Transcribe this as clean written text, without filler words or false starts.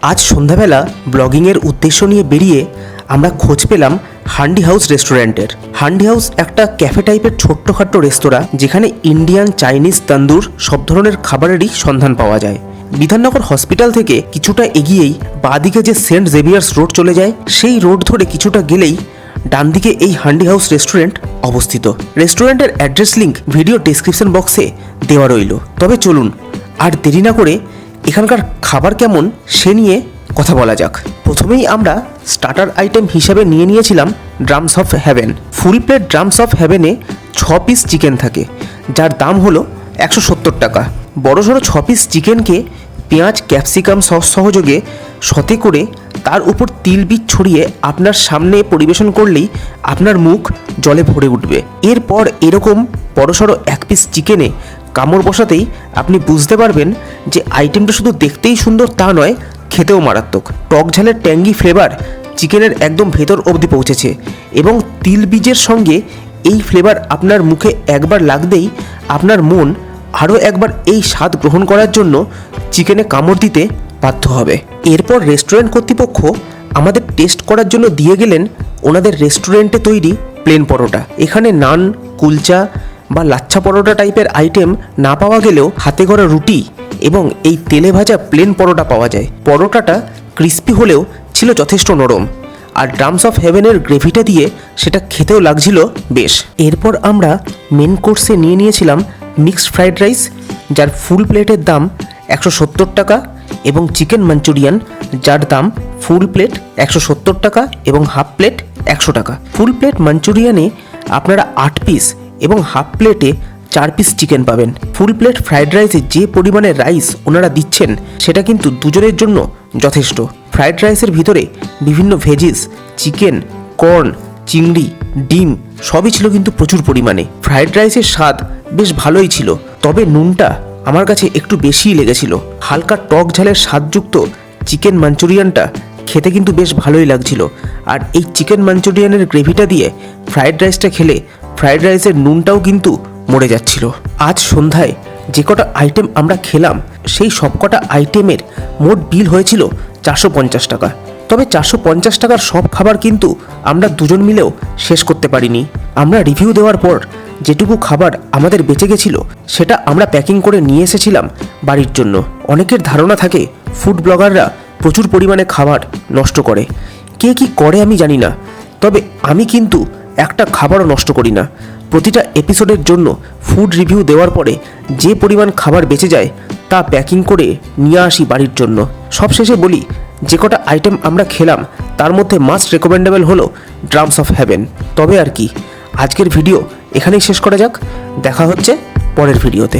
আজ সন্ধ্যাবেলা ব্লগিংয়ের উদ্দেশ্য নিয়ে বেরিয়ে আমরা খোঁজ পেলাম হান্ডি হাউস রেস্টুরেন্টের। হান্ডি হাউস একটা ক্যাফে টাইপের ছোট্টখাট্টো রেস্তোরাঁ, যেখানে ইন্ডিয়ান, চাইনিজ, তন্দুর সব ধরনের খাবারেরই সন্ধান পাওয়া যায়। বিধাননগর হসপিটাল থেকে কিছুটা এগিয়েই বাঁদিকে যে সেন্ট জেভিয়ার্স রোড চলে যায়, সেই রোড ধরে কিছুটা গেলেই ডান দিকে এই হান্ডি হাউস রেস্টুরেন্ট অবস্থিত। রেস্টুরেন্টের অ্যাড্রেস লিঙ্ক ভিডিও ডেসক্রিপশন বক্সে দেওয়া রইল। তবে চলুন আর দেরি না করে এখানকার খাবার কেমন সে নিয়ে কথা বলা যাক। প্রথমেই আমরা স্টার্টার আইটেম হিসাবে নিয়েছিলাম drums of heaven. Full plate drums of হেভেনে 6 পিস চিকেন থাকে, যার দাম হলো 170 টাকা। বড় সড়ো 6 পিস চিকেনকে পেঁয়াজ, ক্যাপসিকাম সস সহযোগে সতে করে তার উপর তিল বীজ ছড়িয়ে আপনার সামনে পরিবেশন করলেই আপনার মুখ জলে ভরে উঠবে। এরপর এরকম বড়সড় 1 পিস চিকেনে কামড় বসাতেই আপনি বুঝতে পারবেন যে আইটেমটা শুধু দেখতেই সুন্দর তা নয়, খেতেও মারাত্মক। টক ঝালের ট্যাঙ্গি ফ্লেভার চিকেনের একদম ভেতর অবধি পৌঁছেছে এবং তিল বীজের সঙ্গে এই ফ্লেভার আপনার মুখে একবার লাগতেই আপনার মন আরও একবার এই স্বাদ গ্রহণ করার জন্য চিকেনে কামড় দিতে বাধ্য হবে। এরপর রেস্টুরেন্ট কর্তৃপক্ষ আমাদের টেস্ট করার জন্য দিয়ে গেলেন ওনাদের রেস্টুরেন্টে তৈরি প্লেন পরোটা। এখানে নান, কুলচা বা লাচ্ছা পরোটা টাইপের আইটেম না পাওয়া গেলেও হাতে গড়া রুটি এবং এই তেলে ভাজা প্লেন পরোটা পাওয়া যায়। পরোটাটা ক্রিস্পি হলেও ছিল যথেষ্ট নরম, আর ড্রামস অফ হেভেনের গ্রেভিটা দিয়ে সেটা খেতেও লাগছিল বেশ। এরপর আমরা মেন কোর্সে নিয়েছিলাম মিক্সড ফ্রাইড রাইস, যার ফুল প্লেটের দাম 170 টাকা, এবং চিকেন মাঞ্চুরিয়ান, যার দাম ফুল প্লেট 170 টাকা এবং হাফ প্লেট 100 টাকা। ফুল প্লেট মাঞ্চুরিয়ানে আপনারা 8 পিস এবং হাফ প্লেটে 4 পিস চিকেন পাবেন। ফুল প্লেট ফ্রাইড রাইসে যে পরিমাণে রাইস ওনারা দিচ্ছেন সেটা কিন্তু দুজনের জন্য যথেষ্ট। ফ্রাইড রাইসের ভিতরে বিভিন্ন ভেজিস, চিকেন, কর্ন, চিংড়ি, ডিম সবই ছিল কিন্তু প্রচুর পরিমাণে। ফ্রাইড রাইসের স্বাদ বেশ ভালোই ছিল, তবে নুনটা আমার কাছে একটু বেশিই লেগেছিল। হালকা টক ঝালের স্বাদযুক্ত চিকেন মাঞ্চুরিয়ানটা খেতে কিন্তু বেশ ভালোই লাগছিল, আর এই চিকেন মাঞ্চুরিয়ানের গ্রেভিটা দিয়ে ফ্রাইড রাইসটা খেলে ফ্রাইড রাইসের নুনটাও কিন্তু মরে যাচ্ছিল। আজ সন্ধ্যায় যে কটা আইটেম আমরা খেলাম সেই সবকটা আইটেমের মোট বিল হয়েছিল 450 টাকা। তবে 450 টাকার সব খাবার কিন্তু আমরা দুজন মিলেও শেষ করতে পারিনি। আমরা রিভিউ দেওয়ার পর যেটুকু খাবার আমাদের বেঁচে গেছিল সেটা আমরা প্যাকিং করে নিয়ে এসেছিলাম বাড়ির জন্য। অনেকের ধারণা থাকে ফুড ব্লগাররা প্রচুর পরিমাণে খাবার নষ্ট করে। কে কি করে আমি জানি না, তবে আমি কিন্তু একটা খাবারও নষ্ট করি না। প্রতিটা এপিসোডের জন্য ফুড রিভিউ দেওয়ার পরে যে পরিমাণ খাবার বেঁচে যায় তা প্যাকিং করে নিয়ে আসি বাড়ির জন্য। সবশেষে বলি, যে কটা আইটেম আমরা খেলাম তার মধ্যে মাস্ট রেকমেন্ডেবল হলো ড্রামস অফ হেভেন। তবে আর কি, আজকের ভিডিও এখানেই শেষ করা যাক। দেখা হচ্ছে পরের ভিডিওতে।